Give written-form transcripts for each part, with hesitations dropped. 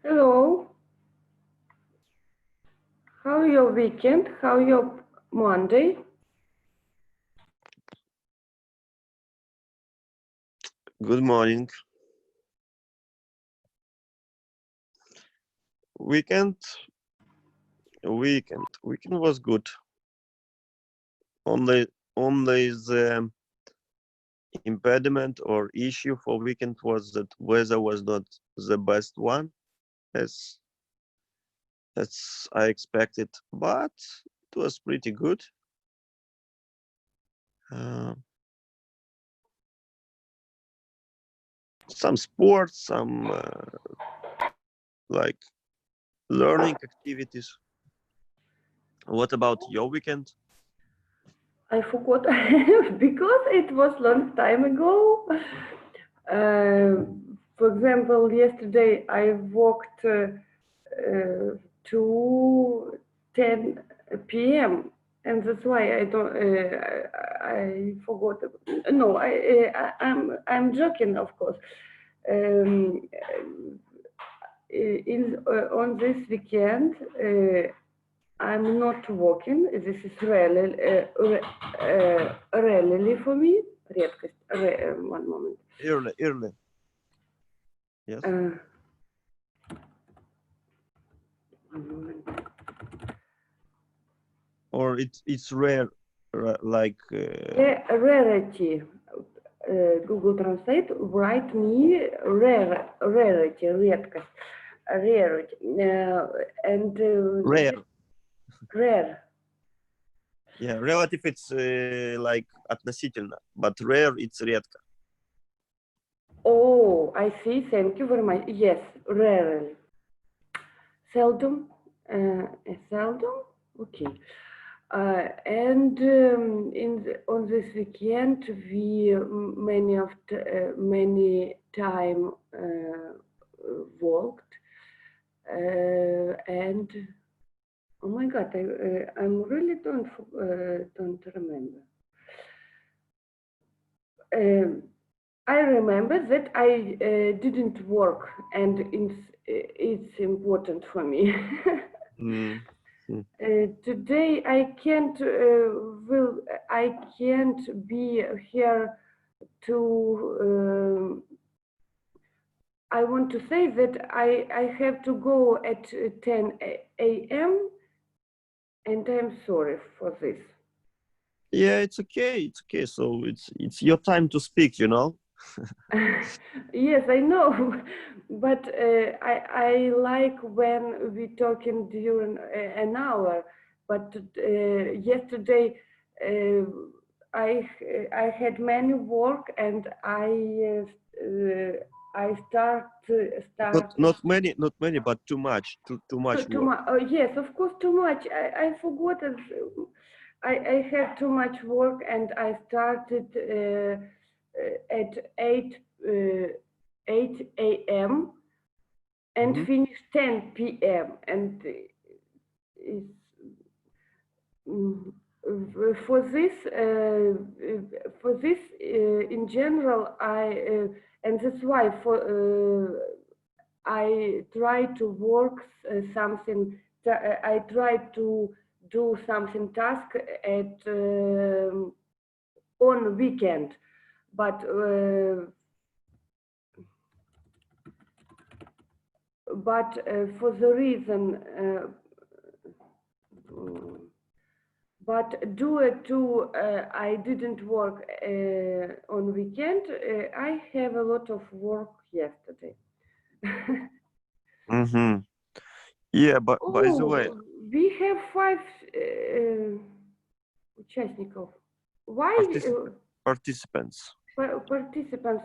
Hello. How your weekend? How your Monday? Good morning. Weekend, weekend was good. Only the impediment or issue for weekend was that weather was not the best one as as I expected, but it was pretty good. Uh, some sports, some like learning activities. What about your weekend? I forgot because it was long time ago. For example, yesterday I walked to 10 p.m. and that's why I don't. I forgot. No, I'm joking, of course. Um, on this weekend. I'm not working. This is rarely for me. Редкость. One moment. Early. Yes. One moment. Or it's rare, like. Rarity. Google Translate write me rarity, редкость, rarity, and Rare. rare. Yeah, relative it's like относительно, but rare it's редко. Oh, I see. Thank you very much. Yes, rarely. Seldom. Seldom. Okay. And on this weekend, we many time walked, and oh my God, I'm really don't remember. I remember that I didn't work, and it's important for me. Mm. Today I can't be here to. I want to say that I have to go at 10 a.m. and I'm sorry for this. Yeah, it's okay. It's okay. So it's your time to speak. Yes, I know, but I like when we talking during an hour. But yesterday uh, I had many work and I started Not many, but too much. Too much too work. much. Oh, yes, of course, too much. I forgot it. I had too much work and I started at 8 a.m. and Hmm. finished 10 p.m. And it's, mm, for this in general, and that's why I try to work something. I try to do something task at on weekend, but for the reason. But due to I didn't work on weekend, I have a lot of work yesterday. Hmm. Yeah, but by the way, Oh, we have 5 участников. Why participants. participants?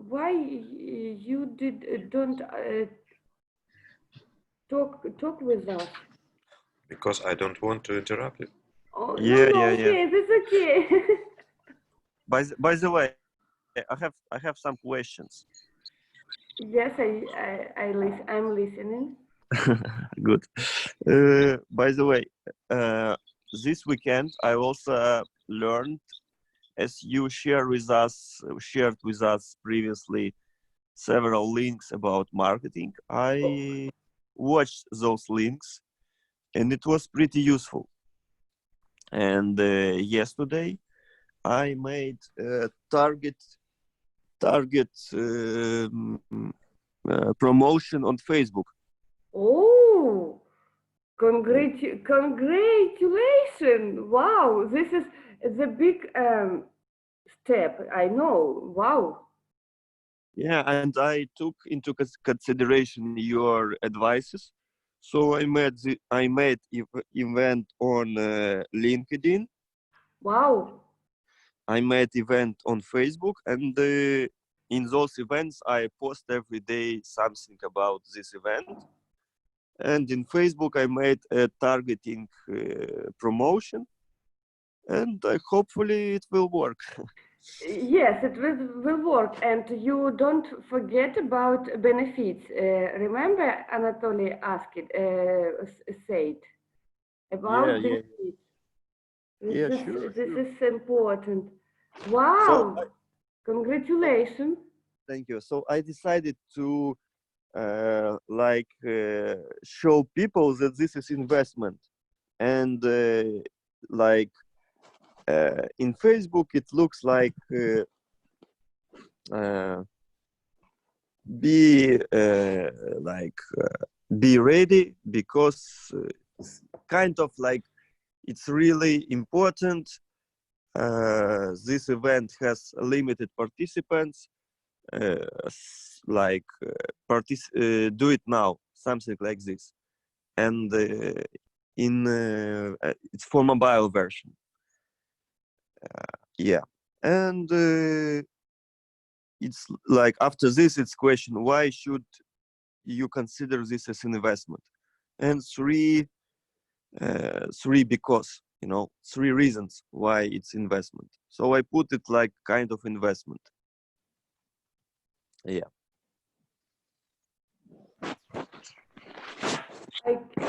Why you don't talk with us? Because I don't want to interrupt you. Oh no, Yeah. okay, that's okay. By the way, I have some questions. Yes, I'm listening. Good. By the way, uh, this weekend I also learned, as you shared with us previously, several links about marketing. Oh, watched those links, and it was pretty useful. And yesterday I made a target promotion on Facebook. Oh, congratulations! Wow, this is the big step. I know. Wow. Yeah, and I took into consideration your advices. So I made event on LinkedIn. Wow. I made event on Facebook, and in those events I post every day something about this event. And in Facebook I made a targeting promotion, and hopefully it will work. Yes, it will work. And you don't forget about benefits. Remember, Anatoly asked said Yeah, about yeah, benefits. yeah, sure, This sure. is important. So Wow, congratulations. thank you. So I decided to show people that this is investment, and in Facebook it looks like be be ready, because kind of like it's really important. This event has limited participants. Do it now, something like this. And it's for mobile version. Yeah, and it's like after this it's question, why should you consider this as an investment? And three because, three reasons why it's investment. So I put it like kind of investment. Yeah.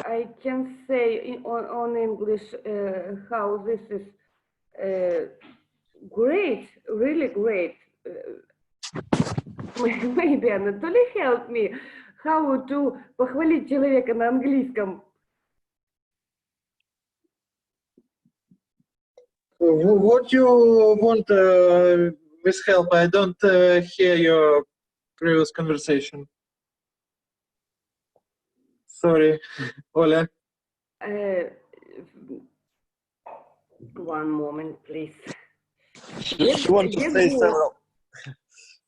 I can say on English how this is great, really great. Maybe Anatoly help me how to похвалить человека на английском. What you want with help? I don't hear your previous conversation. Sorry, Oля. One moment, please. She wants to say several.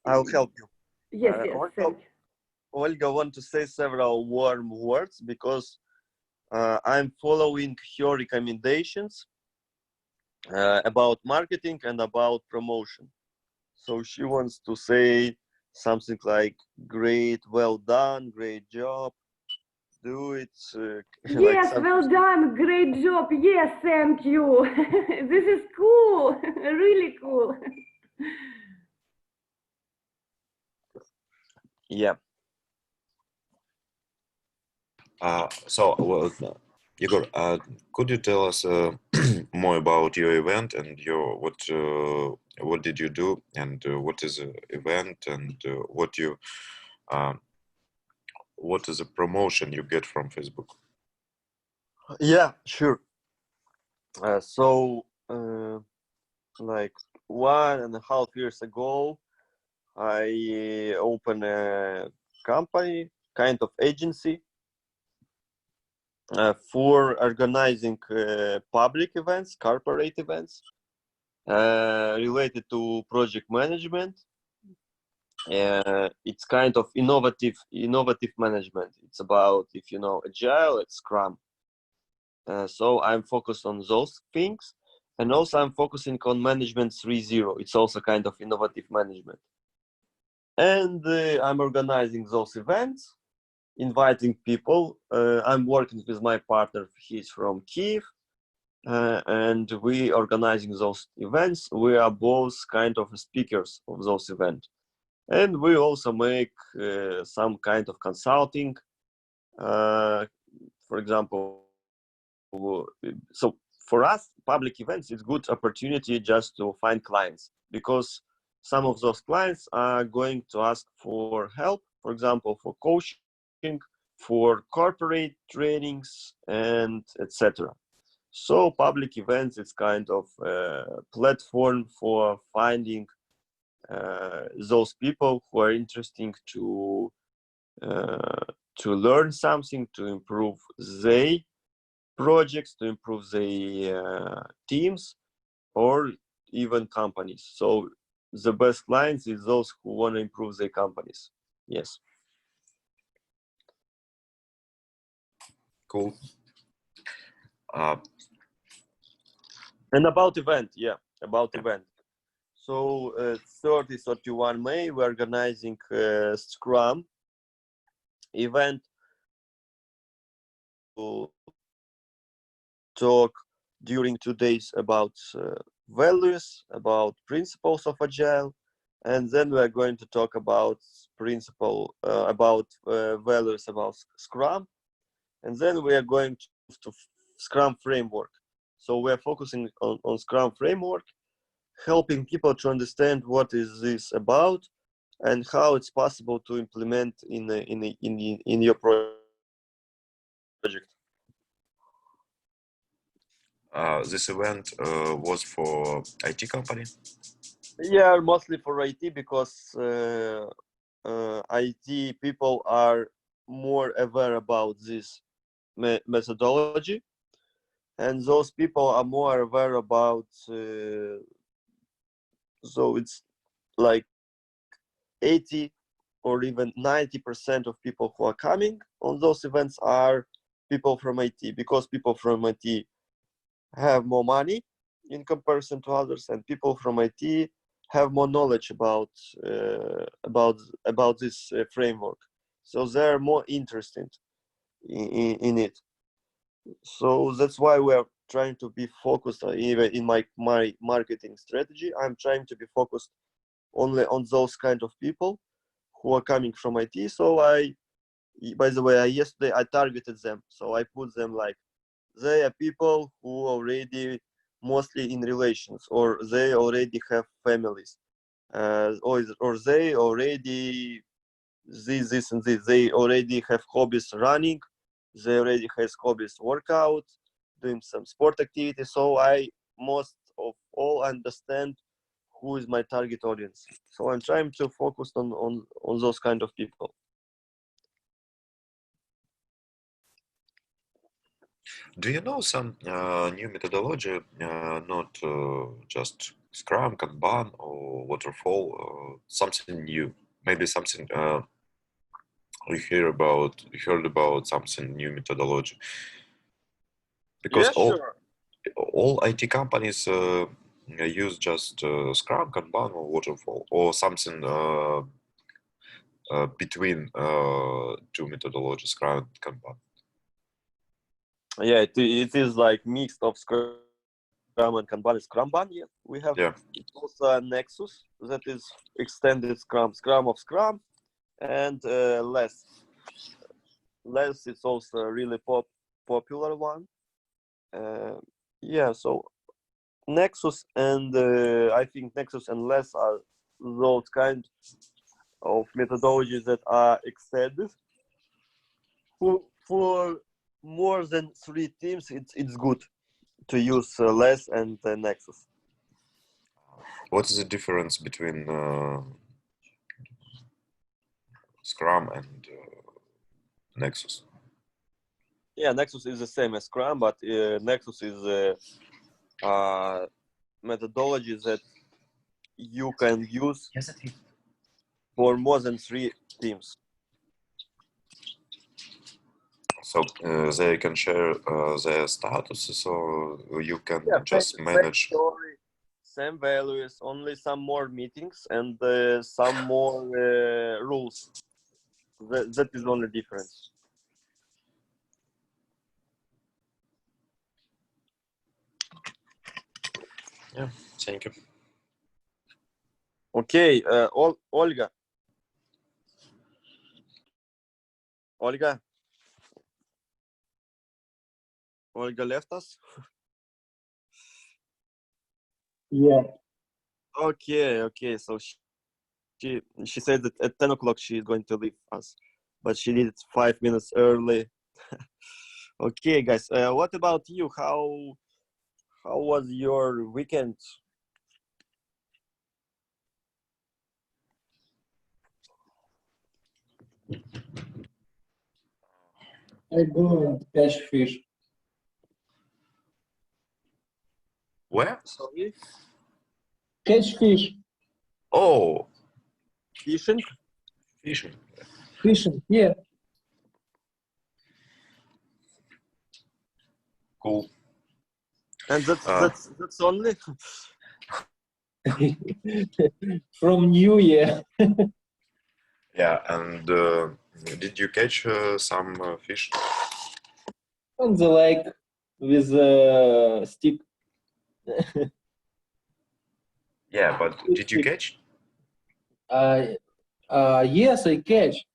I'll help you. Yes, yes, thank you. Olga want to say several warm words because I'm following her recommendations about marketing and about promotion. So she wants to say something like great, well done, great job, do it. Yes, well done, great job. Yes, thank you. This is cool, really cool. Yeah. Igor, could you tell us more about your event and what did you do, and what is the event, and what is the promotion you get from Facebook? Yeah, sure. Like 1.5 years ago, I opened a company, kind of agency, for organizing public events, corporate events, related to project management. It's kind of innovative management. It's about, if you know Agile, it's Scrum. So I'm focused on those things, and also I'm focusing on Management 3.0. It's also kind of innovative management. And I'm organizing those events, inviting people. I'm working with my partner. He's from Kiev, and we organizing those events. We are both kind of speakers of those events, and we also make some kind of consulting. For example, so for us, public events is good opportunity just to find clients, because some of those clients are going to ask for help, for example, for coaching, for corporate trainings and etc. So public events is kind of a platform for finding those people who are interested to learn something, to improve their projects, to improve their teams, or even companies. So the best clients is those who want to improve their companies. Yes. Cool. And about event, about event. So 30, 31 May, we're organizing Scrum event to talk during 2 days about values, about principles of Agile, and then we're going to talk about values about Scrum, and then we are going to Scrum framework. So we're focusing on Scrum framework, helping people to understand what is this about and how it's possible to implement in your project. This event was for IT company? Yeah, mostly for IT, because IT people are more aware about this methodology, and those people are more aware about so it's like 80 or even 90% of people who are coming on those events are people from IT, because people from IT have more money in comparison to others, and people from IT have more knowledge about this framework, so they're more interested in it. So that's why we're trying to be focused even in my marketing strategy. I'm trying to be focused only on those kind of people who are coming from IT. So by the way, yesterday I targeted them. So I put them like, they are people who already mostly in relations, or they already have families, or they already this and this. They already have hobbies running. They already have hobbies workout, doing some sport activity. So I most of all understand who is my target audience. So I'm trying to focus on those kind of people. Do you know some new methodology, not just Scrum, Kanban, or Waterfall, something new? Maybe something you heard about something new methodology? Because Yeah, sure. all IT companies use just Scrum, Kanban, or Waterfall, or something between two methodologies, Scrum and Kanban. Yeah, it is like mixed of Scrum and Kanban. Scrumban, yeah. We have also Nexus, that is extended Scrum of Scrum, and Less. Less is also a really popular one. Yeah, so Nexus and I think Nexus and Less are those kind of methodologies that are extended for more than 3 teams. It's good to use Less and Nexus. What is the difference between Scrum and Nexus? Yeah, Nexus is the same as Scrum, but Nexus is a methodology that you can use for more than 3 teams. So they can share their statuses, or you can just Same manage. story, same values, only some more meetings and some more rules. That is only difference. Yeah, thank you. Okay, Olga. Olga left us. Yeah. Okay. So she said that at 10 o'clock she is going to leave us. but she did it 5 minutes early. Okay, guys. What about you? How was your weekend? I go and catch fish. Where? Sorry, Catch fish. Oh, fishing. fishing. Fishing. Yeah. Cool. And Uh, that's only. From New Year. yeah, and did you catch some fish? On the lake with a stick. Yeah, but did you catch? Yes, I catch.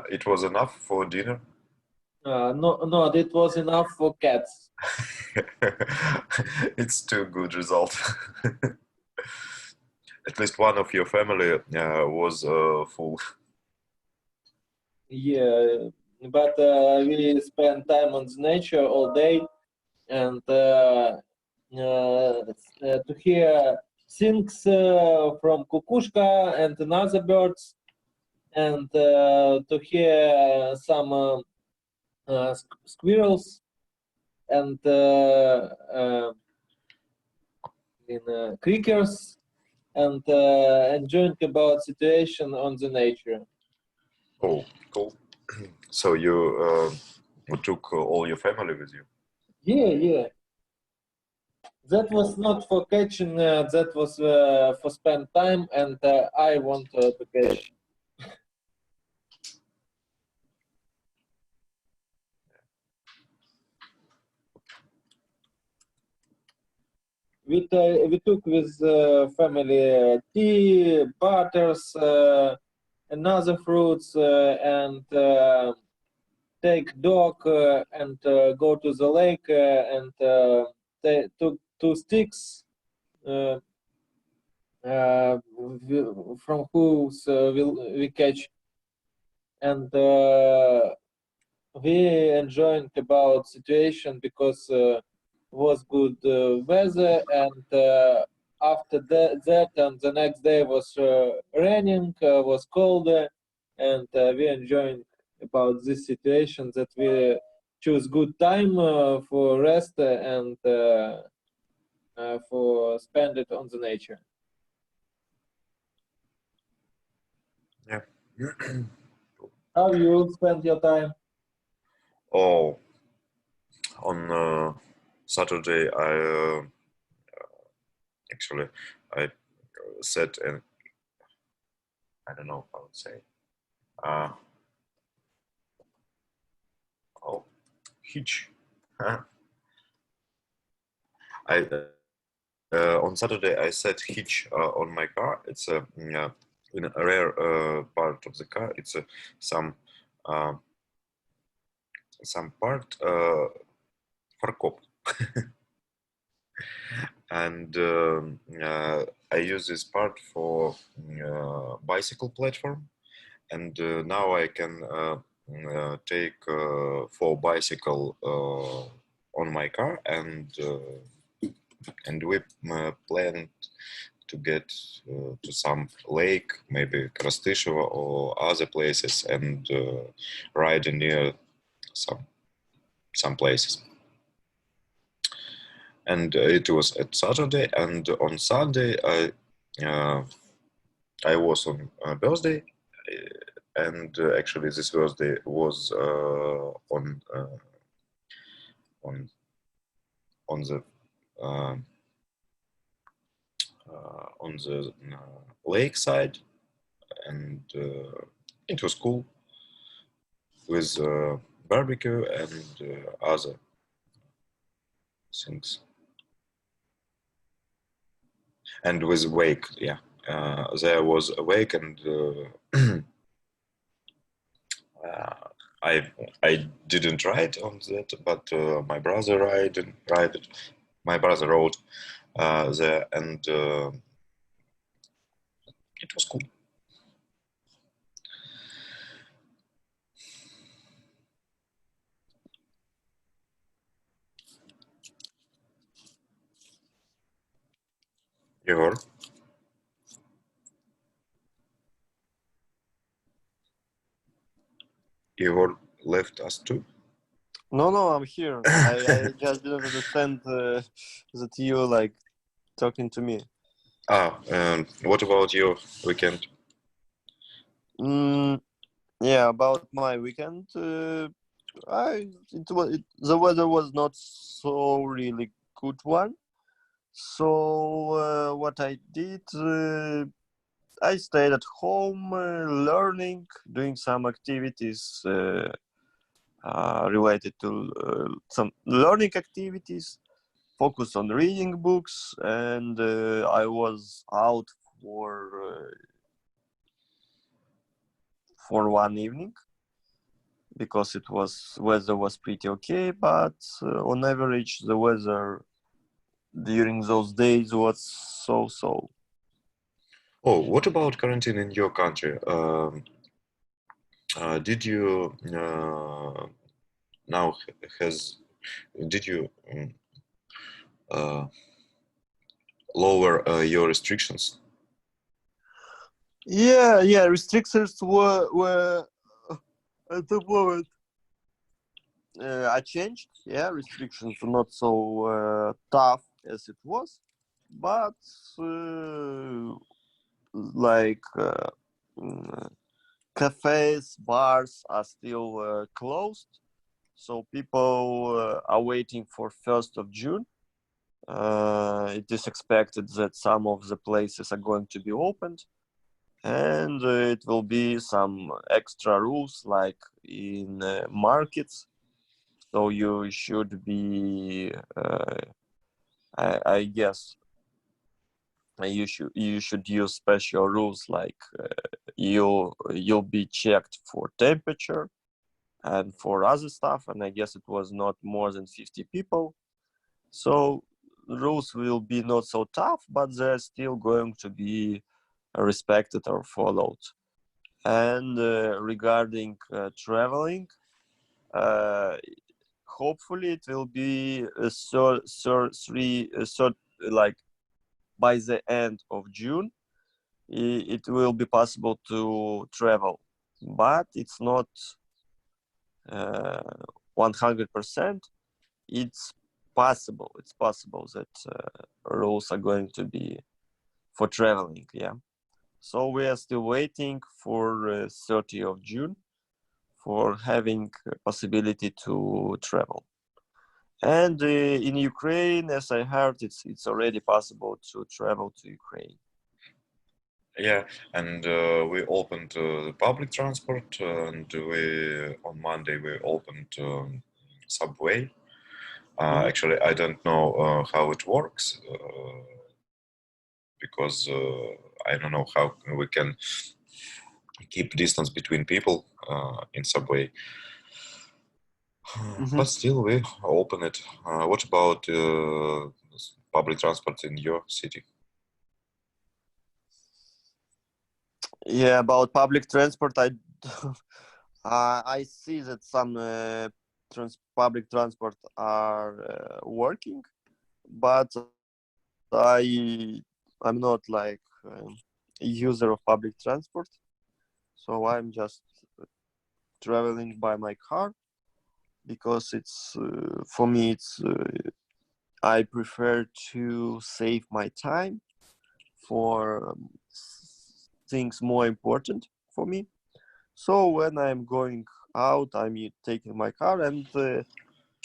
It was enough for dinner. No, that was enough for cats. It's too good result. At least one of your family was full. Yeah, but we spend time on the nature all day, and to hear things from kukushka and another birds, and to hear some squirrels and crickets, and enjoying about situation on the nature. Oh, cool. So you took all your family with you? Yeah. That was not for catching. That was for spend time, and I want to catch. We took with family tea, butters, another fruits, and take dog and go to the lake and took 2 sticks uh, from whose we catch, and we enjoying about situation because was good weather, and after that and the next day was raining, was colder, and we enjoying about this situation that we choose good time for rest and for spend it on the nature. Yeah. How you spend your time? Oh, on Saturday actually I set an I don't know how to say uh, hitch. I on Saturday I set hitch on my car. It's in a rare part of the car. It's uh, some part farkop, and I use this part for bicycle platform, and now I can take 4 bicycle on my car, and we plan to get to some lake, maybe Krastyshevo or other places, and ride near some places. And it was at Saturday, and on Sunday I was on a birthday, and actually this birthday was on the lake side, and it was cool with barbecue and other things, and with wake. Yeah, there was a wake, and I didn't ride on that, but my brother ride it. My brother rode there, and it was cool. Igor? Igor left us too. No, I'm here. I just didn't understand that you like talking to me. What about your weekend? Yeah, about my weekend, the weather was not so really good one. So what I did, I stayed at home, learning, doing some activities related to some learning activities, focus on reading books, and I was out for one evening because weather was pretty okay, but on average the weather during those days was so. Oh, what about quarantine in your country? Did you now has did you uh, lower your restrictions? Yeah, restrictions were at the moment I changed. Yeah, restrictions are not so tough as it was, but like mm, cafes, bars are still closed, so people are waiting for 1st of June. It is expected that some of the places are going to be opened, and it will be some extra rules like in markets. So you should be, I guess, you should use special rules like you'll be checked for temperature and for other stuff. And I guess it was not more than 50 people. So rules will be not so tough, but they're still going to be respected or followed. And regarding traveling, uh, hopefully it will be like by the end of June, it will be possible to travel, but it's not 100%. It's possible. It's possible that rules are going to be for traveling. Yeah. So we are still waiting for 30th of June for having a possibility to travel. And in Ukraine, as I heard, it's already possible to travel to Ukraine. Yeah, and we opened the public transport, and we on Monday we opened subway. Mhm. Actually, I don't know how it works because I don't know how we can keep distance between people in subway. Mhm. But still, we open it. What about public transport in your city? Yeah, about public transport, I see that some public transport are working, but I'm not like a user of public transport, so I'm just traveling by my car because it's for me it's I prefer to save my time for things more important for me. So when I'm going out, I'm taking my car, and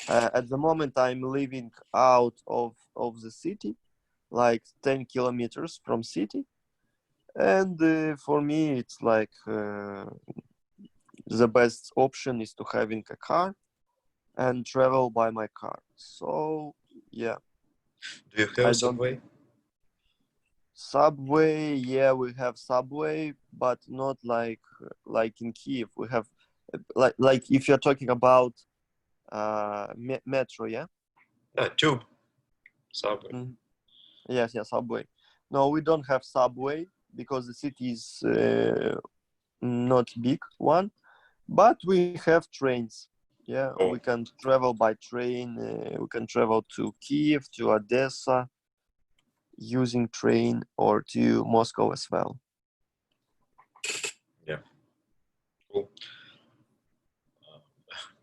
at the moment I'm living out of the city, like 10 kilometers from city, and for me it's like the best option is to having a car and travel by my car. So yeah, Do you have I a don't subway? subway. Yeah, we have subway, but not like in Kiev. We have like if you're talking about metro, yeah. Tube subway. Mhm. Yes, subway. No, we don't have subway because the city is not big one, but we have trains. Yeah, Oh, we can travel by train. We can travel to Kiev, to Odessa. using train or to Moscow as well. Yeah. Cool.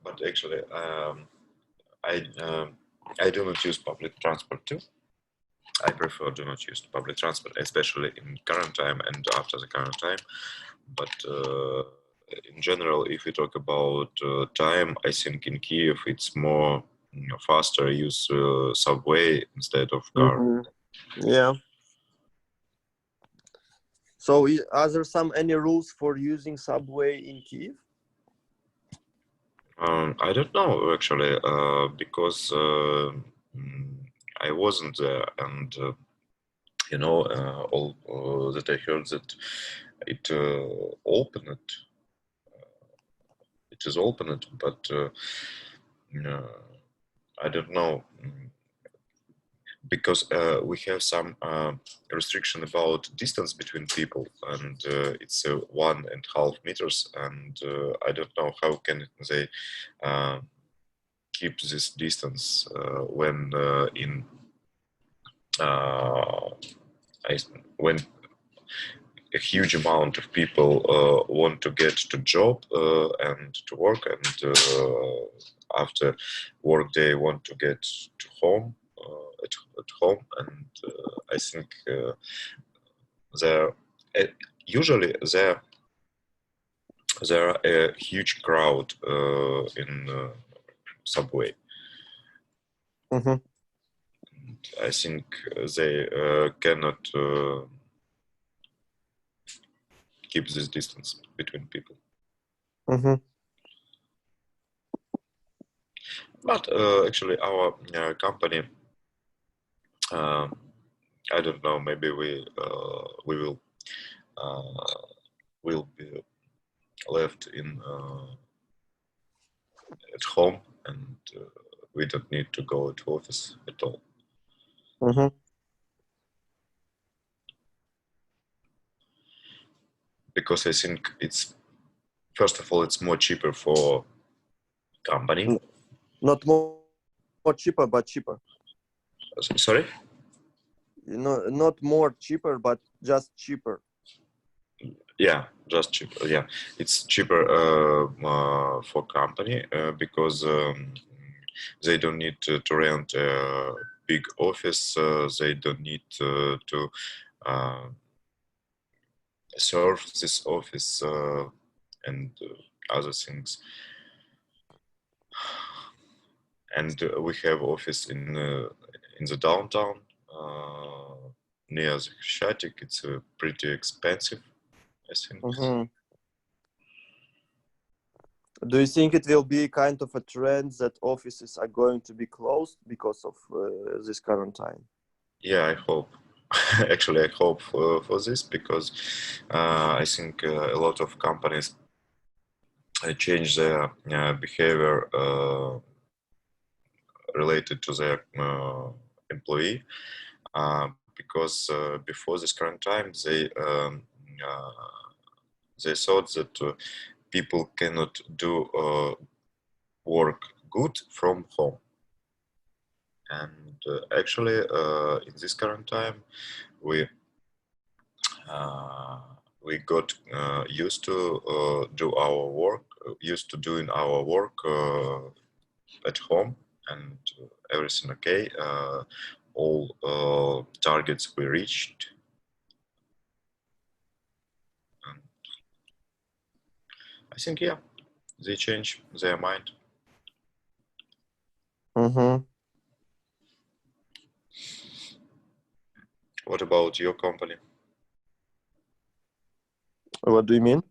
But actually, I do not use public transport too. I prefer do not use public transport, especially in current time and after the current time. But in general, if we talk about time, I think in Kiev it's more faster use subway instead of car. Mhm. Yeah. So are there any rules for using subway in Kiev? I don't know actually, because I wasn't there, and all that I heard that it opened. It is opened, but I don't know because we have some restriction about distance between people, and it's 1.5 meters, and I don't know how can they keep this distance when when a huge amount of people want to get to job and to work, and after work they want to get to home at home, and I think there usually there are a huge crowd in subway. Mm-hmm. I think they cannot keep this distance between people. Mm-hmm. But actually, our company, I don't know. Maybe we will be left in at home, and we don't need to go to office at all. Mm-hmm. Because I think it's first of all it's more cheaper for company. Not more cheaper, but cheaper. Sorry? Not more cheaper, but just cheaper. Yeah, just cheaper. Yeah, it's cheaper for company because they don't need to rent a big office. They don't need to serve this office and other things. And we have office in the downtown near the Khreshchatyk. It's pretty expensive, I think. Mm-hmm. Do you think it will be kind of a trend that offices are going to be closed because of this current time? Yeah, I hope. Actually, I hope for this because I think a lot of companies change their behavior related to their employee because before this current time they thought that people cannot do work good from home, and actually in this current time we got used to do our work, used to doing our work at home, and everything okay. All targets we reached. And I think yeah, they change their mind. Mm-hmm. What about your company? What do you mean?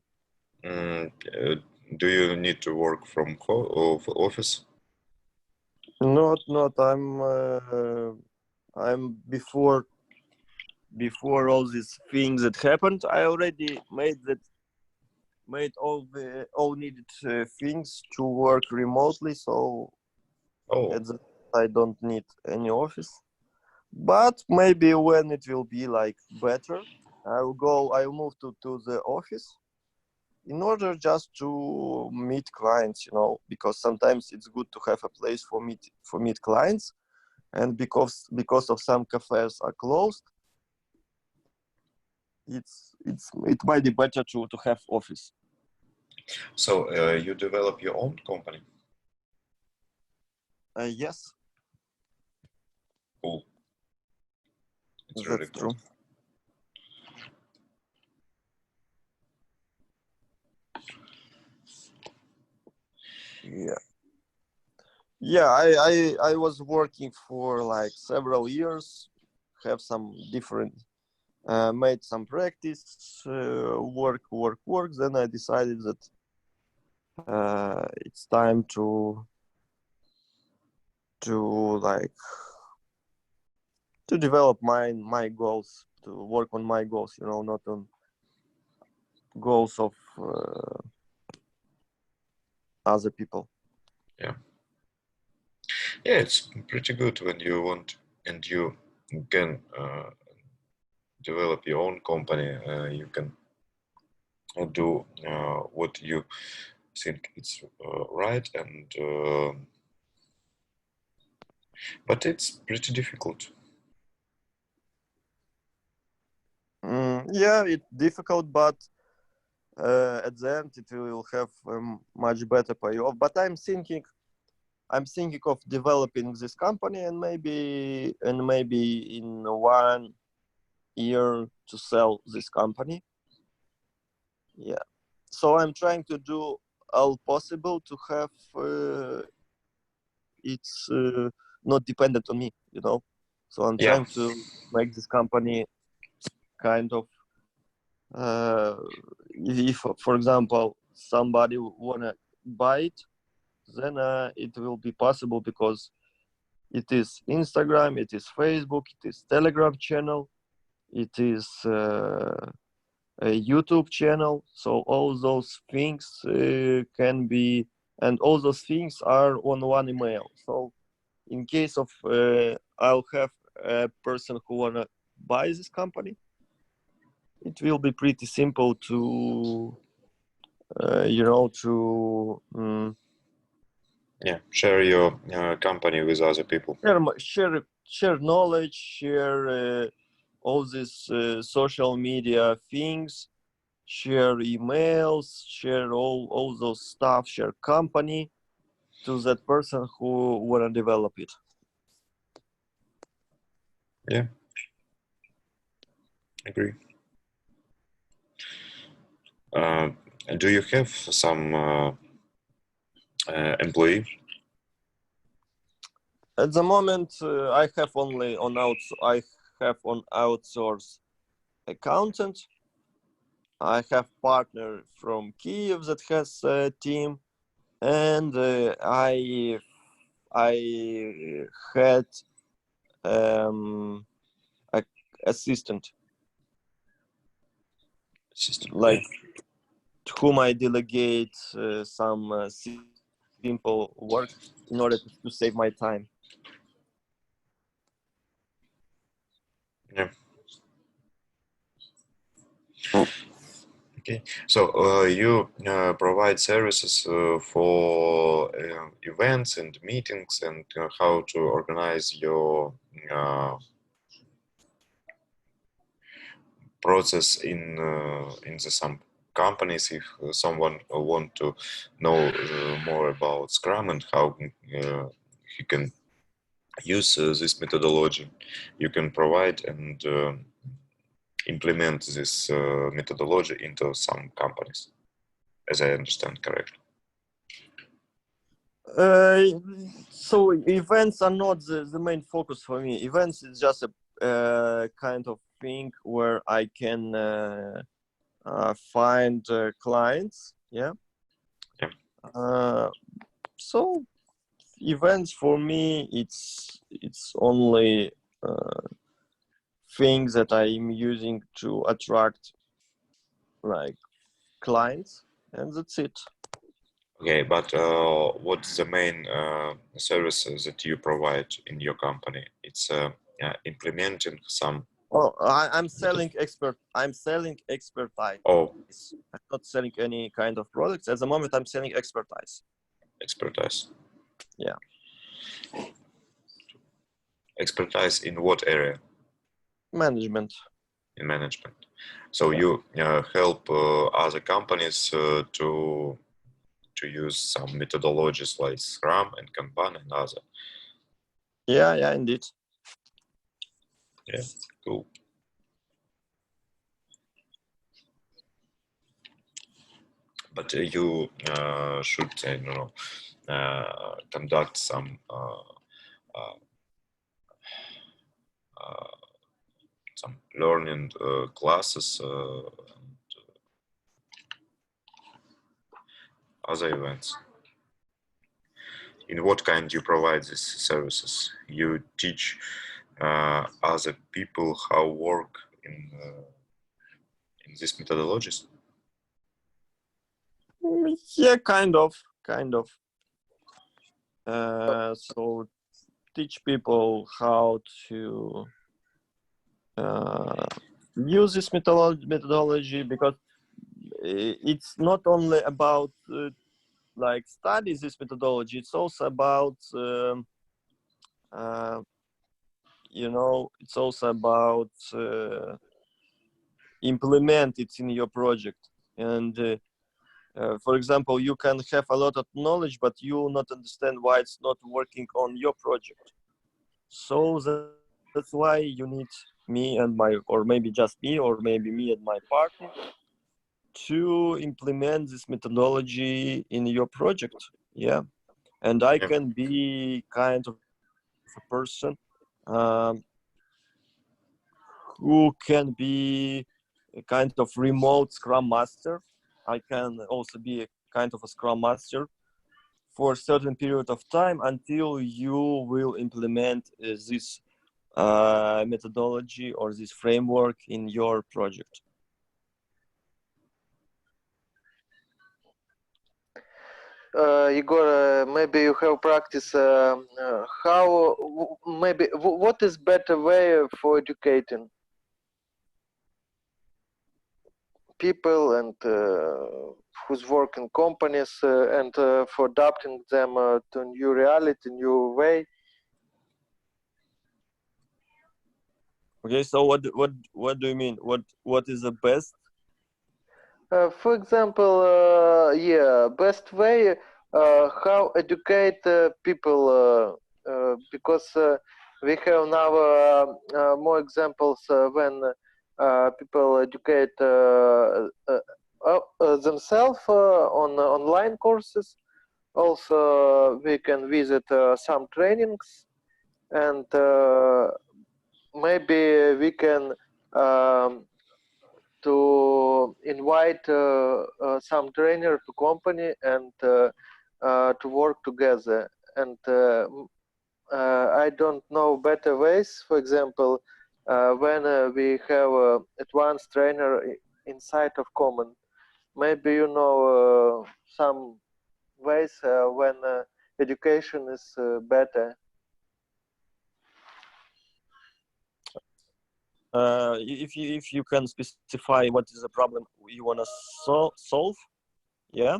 Do you need to work from home or office? Not. I'm before all these things that happened. I already made all needed things to work remotely. So Oh, I don't need any office. But maybe when it will be like better, I'll move to the office in order just to meet clients, because sometimes it's good to have a place for meet clients, and because of some cafes are closed, it might be better to have office. So you develop your own company? Yes, Cool. It's that's really true. cool. Yeah. Yeah, I was working for like several years, have some different, made some practice, work. Then I decided that it's time like to develop my goals, to work on my goals, not on goals of other people. Yeah, it's pretty good when you want and you can develop your own company. You can do what you think it's right, and but it's pretty difficult. Yeah, it's difficult, but at the end it will have much better payoff. But I'm thinking of developing this company, and maybe in 1 year to sell this company. Yeah, so I'm trying to do all possible to have it's not dependent on me, so I'm Yeah, trying to make this company kind of if for example somebody wanna buy it, then it will be possible, because it is Instagram, it is Facebook, it is Telegram channel, it is a YouTube channel. So all those things can be, and all those things are on one email. So in case of I'll have a person who wanna buy this company, it will be pretty simple to share your company with other people. share knowledge, share all these social media things, share emails, share all those stuff, share company to that person who wanna develop it. Yeah, agree. Do you have some employee? At the moment, I have on outsource accountant. I have partner from Kiev that has a team, and I had a assistant, System. like to whom I delegate some simple work in order to save my time. Yeah. Okay, so you provide services for events and meetings, and how to organize your process in some companies. If someone want to know more about Scrum and how he can use this methodology, you can provide and implement this methodology into some companies, as I understand correctly. So events are not the main focus for me. Events is just a kind of thing where I can find clients. Yeah. Yeah. So events for me, it's only things that I'm using to attract like clients, and that's it. Okay, but what's the main services that you provide in your company? It's implementing some. Oh, I'm selling expert. I'm selling expertise. Oh, I'm not selling any kind of products at the moment. I'm selling expertise. expertise. Yeah. Expertise in what area? Management. In management. So you help other companies to use some methodologies like Scrum and Kanban and other. Yeah, indeed. Yeah, cool. But you should, I don't know, conduct some learning classes and other events. In what kind you provide these services? You teach other people how work in these methodologies? Yeah, kind of. So teach people how to use this methodology, because it's not only about like study this methodology, it's also about it's also about implement it in your project. And for example, you can have a lot of knowledge, but you will not understand why it's not working on your project. So that's why you need me and my, or maybe just me, or maybe me and my partner, to implement this methodology in your project. Yeah. And I Yeah. can be kind of a person um, who can be a kind of remote Scrum Master. I can also be a kind of a Scrum Master for a certain period of time until you will implement this methodology or this framework in your project. Igor, maybe you have practice how maybe what is better way for educating people and who's work in companies and for adapting them to new reality, new way. Okay, so what do you mean? What is the best? For example, yeah, best way how educate people because we have now more examples when people educate themselves on online courses. Also, we can visit some trainings, and maybe we can to invite some trainer to company and to work together. And I don't know better ways. For example, when we have advanced trainer inside of common, maybe you know some ways when education is better. If you can specify what is the problem you want to solve, yeah,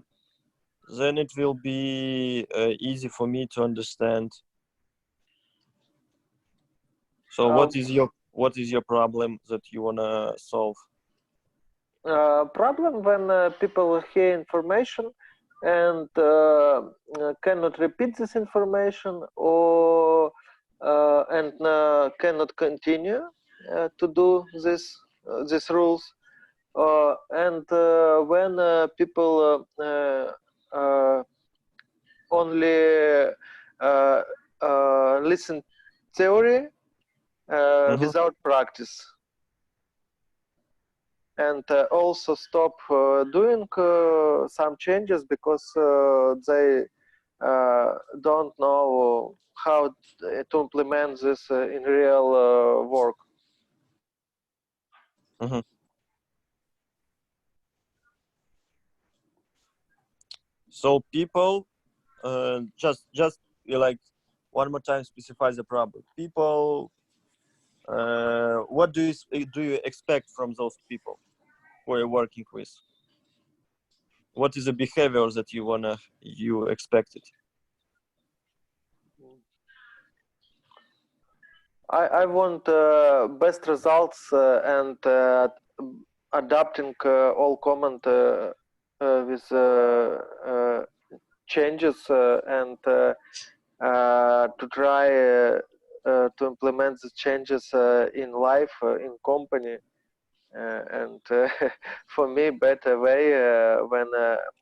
then it will be easy for me to understand. So what is your problem that you want to solve? Problem when people hear information and cannot repeat this information or and cannot continue to do these rules and when people only listen theory without practice and also stop doing some changes because they don't know how to implement this in real work. Mm-hmm. So people, just like one more time, specify the problem. People, what do you expect from those people who you're working with? What is the behavior that you expected? I want best results and adapting all comment with changes and to try to implement the changes in life, in company. And for me, better way when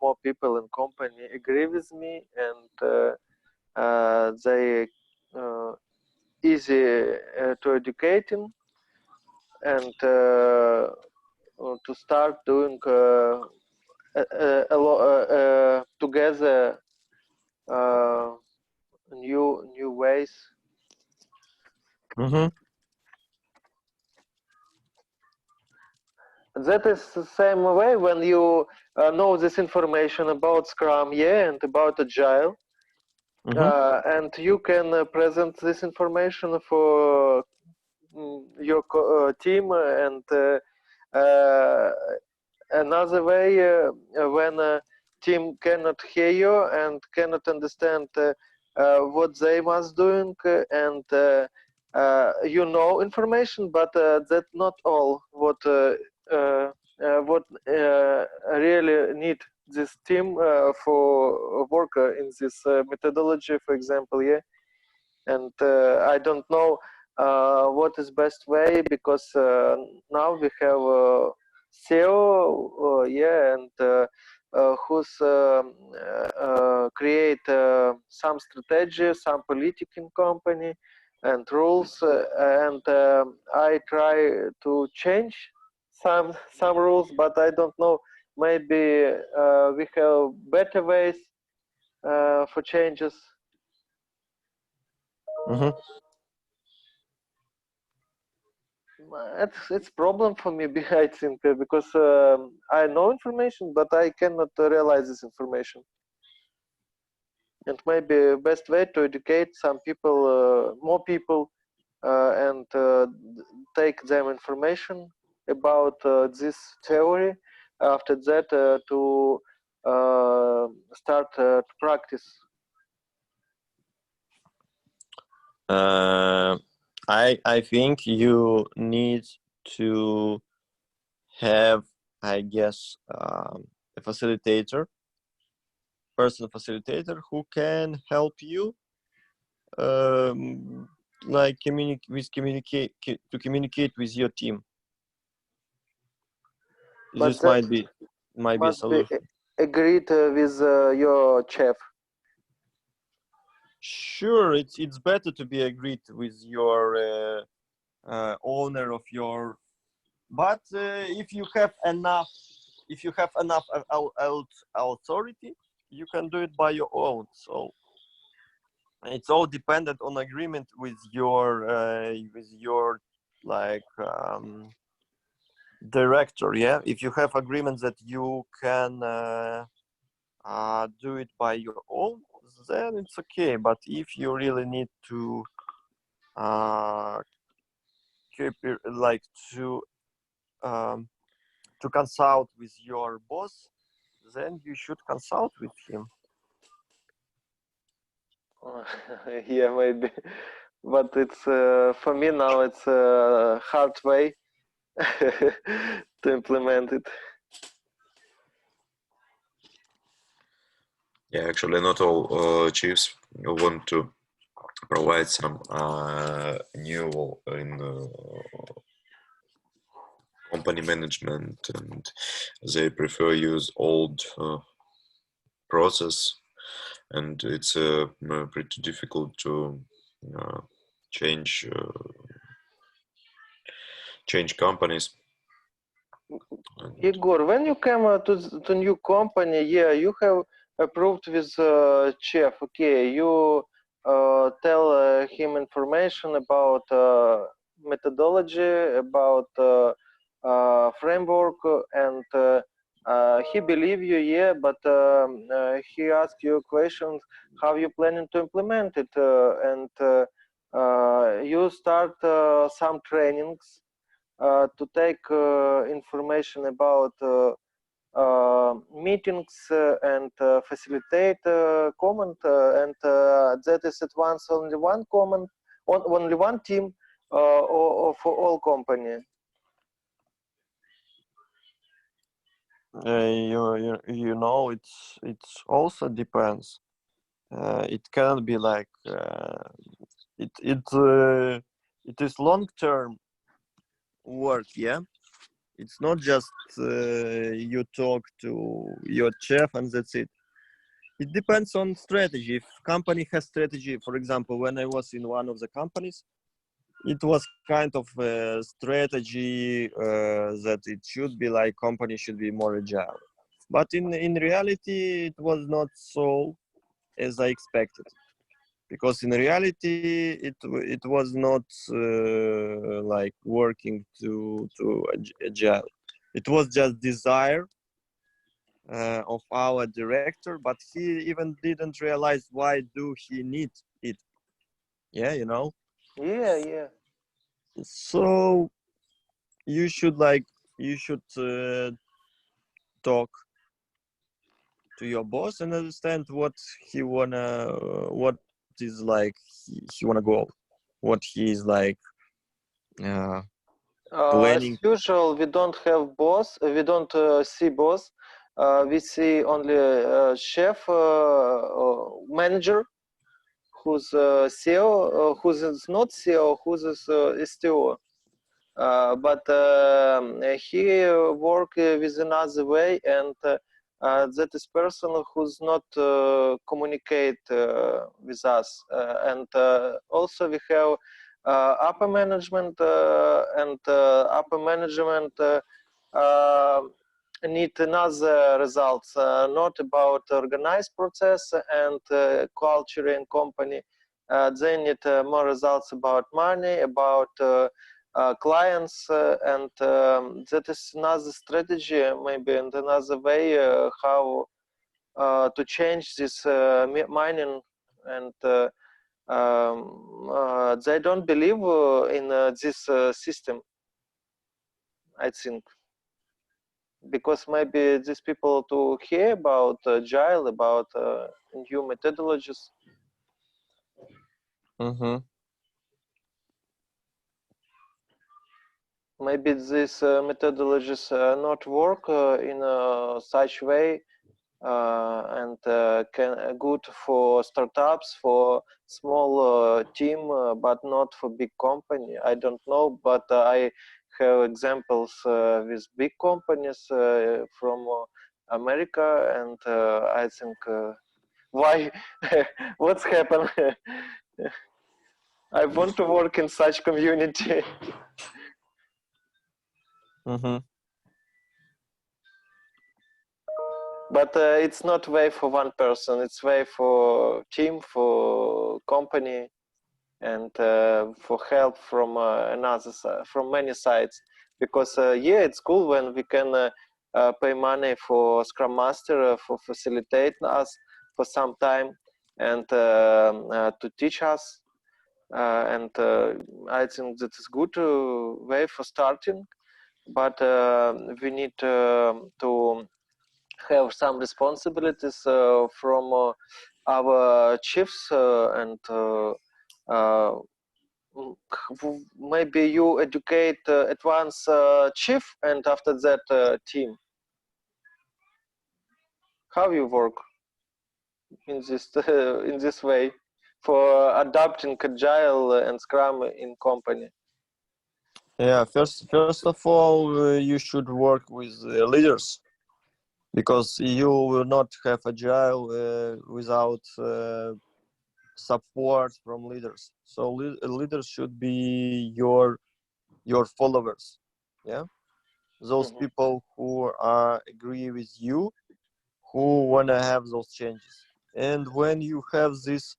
more people in company agree with me and they easy to educating and to start doing together new ways. Mm-hmm. That is the same way when you know this information about Scrum, yeah, and about Agile, and you can present this information for your team. And another way when a team cannot hear you and cannot understand what they must doing, and you know information, but that's not all what really need this team for work in this methodology, for example, yeah. And I don't know what is best way, because now we have SEO, yeah, and who's create some strategy, some politic in company and rules, and I try to change some rules, but I don't know. Maybe we have better ways for changes. Mm-hmm. It's problem for me, I think, because I know information, but I cannot realize this information. And maybe best way to educate some people, more people, and take them information about this theory. After that, to start to practice. I think you need to have, I guess, a facilitator, person facilitator who can help you, like communicate with your team. But This that might be a must be solution. agreed with your chef. Sure, it's better to be agreed with your owner of your. But if you have enough authority, you can do it by your own. So it's all dependent on agreement with your like director. Yeah, if you have agreement that you can do it by your own, then it's okay. But if you really need to keep it, like to consult with your boss, then you should consult with him. Yeah, maybe, but it's for me now. It's a hard way to implement it. Yeah, actually, not all chiefs want to provide some new in company management, and they prefer use old process, and it's pretty difficult to change companies. Igor, when you come to new company, yeah, you have approved with chef. Okay, you tell him information about methodology, about framework, and he believe you, yeah, but he ask you questions how you planning to implement it, and you start some trainings to take information about meetings and facilitate comment, and that is at once only one comment, only one team, or for all company. You know, it's also depends. It can be like it is long term work. Yeah, it's not just you talk to your chef and that's it. It depends on strategy. If company has strategy, for example, when I was in one of the companies, it was kind of a strategy that it should be like company should be more agile. But in reality, it was not so as I expected. Because in reality, it was not like working to agile. It was just desire of our director, but he even didn't realize why do he need it. Yeah, you know. Yeah, yeah. So you should talk to your boss and understand what he wanna what is like he wanna go, what he is like uh, As planning. usual, we don't have boss. We don't see boss. We see only chef, manager, who's CEO, who's is not CEO, who's is STO. But he work with another way, and that is person who's not communicate with us. And also we have upper management, and upper management need another results, not about organized process and culture in company. They need more results about money, about clients, and that is another strategy, maybe, and another way how to change this mining. And they don't believe in this system, I think, because maybe these people to hear about agile, about new methodologies. Mm-hmm. Maybe these methodologies not work in such way, and can good for startups, for small team, but not for big company. I don't know, but I have examples with big companies from America, and I think why what's happened. I want to work in such community. Mm-hmm. But it's not way for one person, it's way for team, for company, and for help from another from many sides. Because yeah, it's cool when we can pay money for Scrum Master for facilitate us for some time, and to teach us, and I think that is good way for starting. But we need to have some responsibilities from our chiefs, and maybe you educate at once chief, and after that team. How you work in this in this way for adapting agile and Scrum in company? Yeah, first of all, you should work with leaders because you will not have agile without support from leaders. So leaders should be your followers. Yeah, those Mhm. people who are agree with you, who wanna have those changes. And when you have this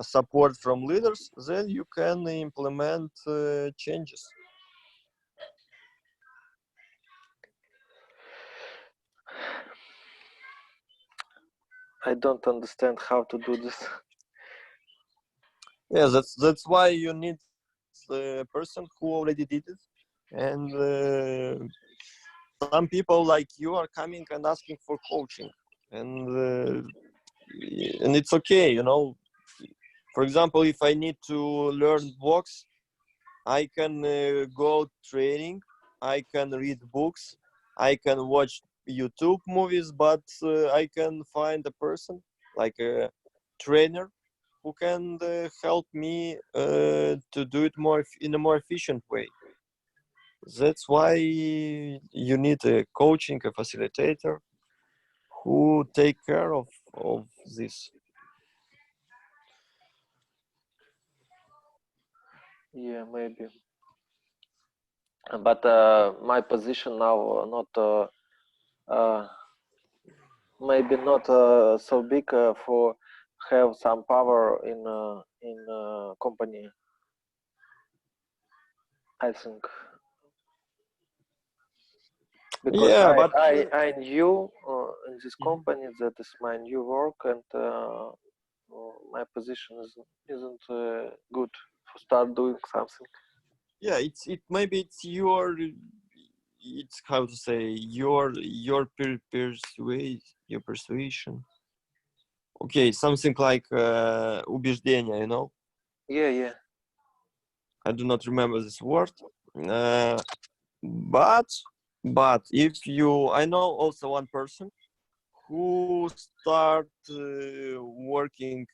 support from leaders, then you can implement changes. I don't understand how to do this. Yeah, that's why you need a person who already did it. And some people like you are coming and asking for coaching, and it's okay, you know. For example, if I need to learn Vox, I can go training, I can read books, I can watch YouTube movies, but I can find a person like a trainer who can help me to do it in a more efficient way. That's why you need a coaching, a facilitator who take care of this. Yeah, maybe. But my position now not maybe not so big for have some power in company. I think because Yeah, but I knew in this company that is my new work and my position isn't good to start doing something. yeah, it maybe it's how to say your persuasion. Okay, something like убеждение, you know. Yeah, yeah, I do not remember this word. Uh, but if you, I know also one person who working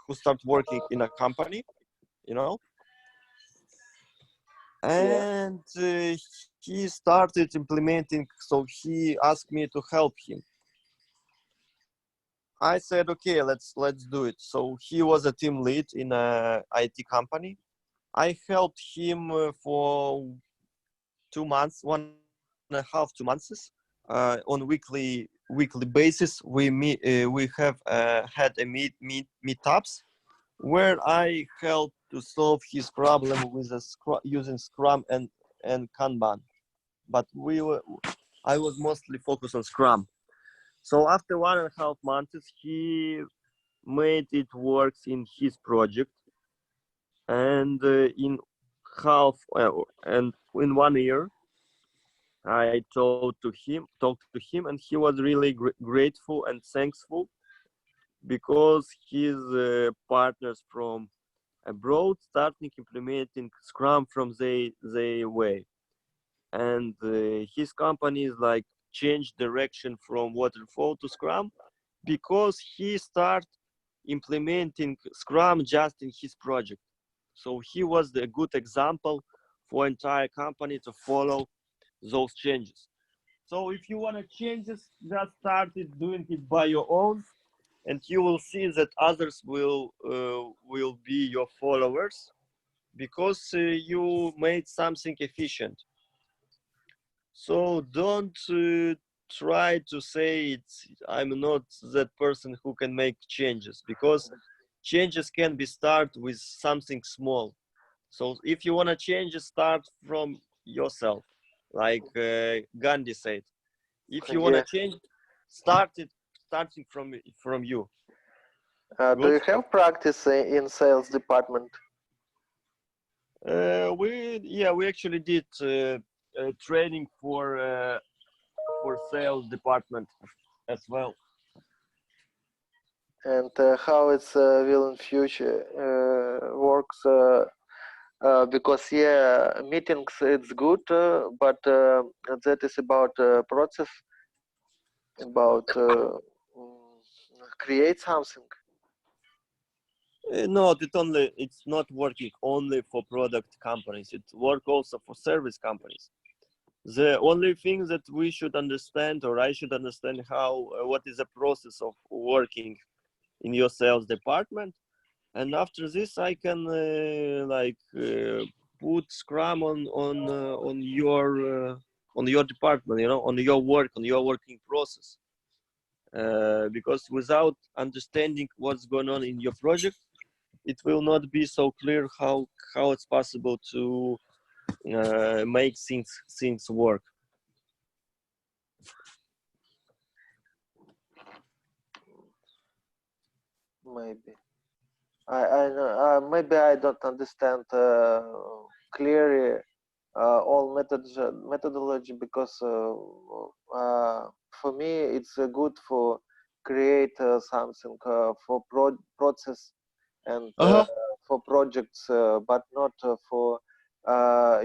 who start working in a company, you know, yeah. and he started implementing. So he asked me to help him. I said, okay, let's do it. So he was a team lead in a IT company. I helped him for 2 months, 1.5, 2 months. On weekly basis, we have had a meetups where I helped to solve his problem with using Scrum and Kanban. But I was mostly focused on Scrum. So after 1.5 months, he made it work in his project, and in and in 1 year, I talked to him, and he was really grateful and thankful because his partners from abroad starting implementing Scrum from their way, and his company is like changed direction from waterfall to Scrum because he start implementing Scrum just in his project. So he was a good example for entire company to follow those changes. So if you want to change this, just start doing it by your own, and you will see that others will be your followers because you made something efficient. So don't try to say I'm not that person who can make changes, because changes can be started with something small. So if you want to change, start from yourself, like Gandhi said. If you want to Yeah. change, starting from you. Do Good. you have practice in sales department? We actually did training for sales department as well. And how it's will in future works? Because yeah, meetings it's good, but that is about process, about create something. No, it's not working only for product companies. It works also for service companies. The only thing that we should understand, or I should understand, how what is the process of working in your sales department, and after this I can put Scrum on your department, you know, on your work, on your working process. Because without understanding what's going on in your project, it will not be so clear how it's possible to make things work. Maybe I know, maybe I don't understand clearly all methodology because for me it's good for create something for process and Uh-huh. for projects, but not for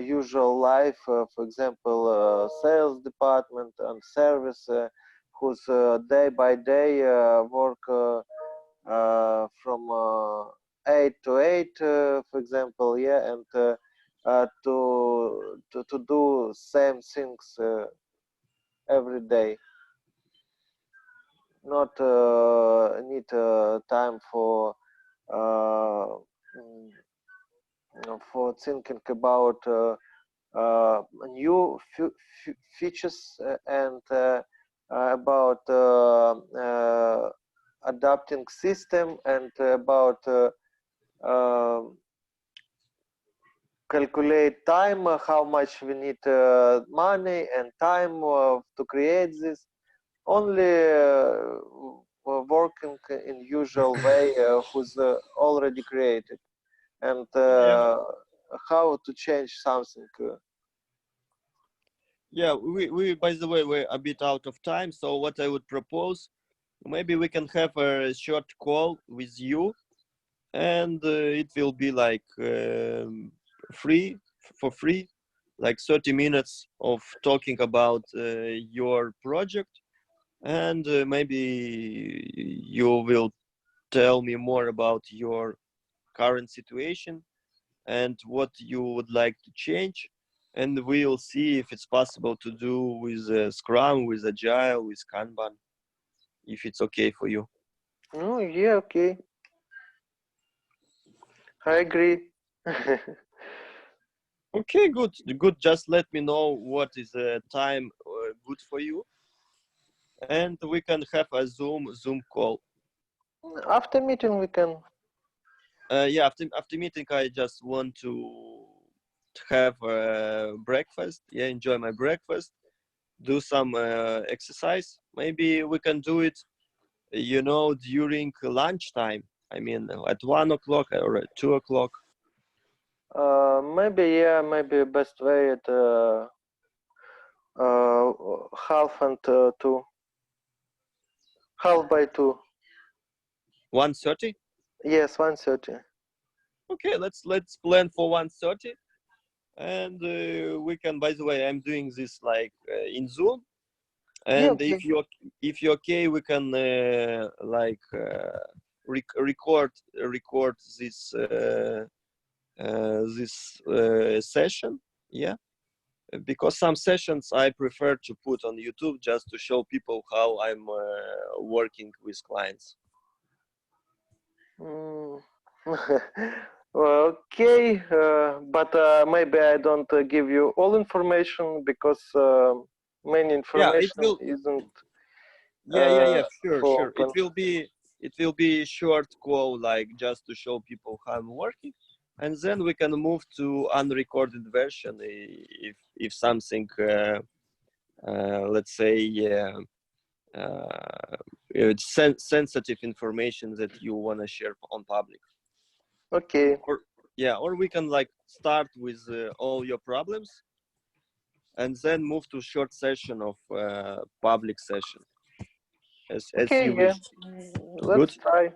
usual life, for example, sales department and service, whose day by day work from 8 to 8, for example, yeah, and to do same things every day. Not need time mm, for thinking about new features and about adapting system and about calculate time, how much we need money and time to create this. Only working in usual way who's already created, and how to change something. Yeah, we by the way, we're a bit out of time, so what I would propose, maybe we can have a short call with you, and it will be like for free, like 30 minutes of talking about your project, and maybe you will tell me more about your current situation and what you would like to change, and we'll see if it's possible to do with Scrum, with Agile, with Kanban, if it's okay for you. Oh yeah, okay, I agree. Okay, good. Just let me know what is the time good for you, and we can have a Zoom call. After meeting we can. Yeah, after meeting, I just want to have breakfast. Yeah, enjoy my breakfast. Do some exercise. Maybe we can do it, during lunchtime. I mean, at 1 o'clock or at 2 o'clock. Maybe yeah, maybe best way at half and 2, half by 2. 1:30. Yes, 1:30. Okay, let's plan for 1:30, and we can. By the way, I'm doing this like in Zoom, Yeah, and okay. if you're okay, we can record this session. Yeah, because some sessions I prefer to put on YouTube just to show people how I'm working with clients. Mm. Okay, but maybe I don't give you all information because many Yeah, information isn't yeah, sure. for open. It will be a short call, like just to show people how I'm working, and then we can move to unrecorded version if something let's say it's sensitive information that you want to share on public. Okay. Or we can like start with all your problems and then move to short session of public session as Okay, you yeah. wish. Let's Good. try.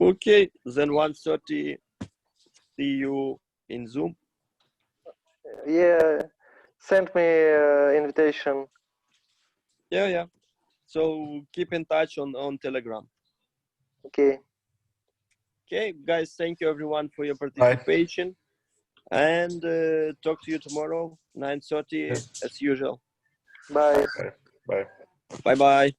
Okay, then 1:30. See you in Zoom. Yeah, send me invitation. Yeah. So keep in touch on Telegram. Okay. Okay, guys, thank you everyone for your participation. And talk to you tomorrow, 9:30 as usual. Bye. Bye. Bye-bye.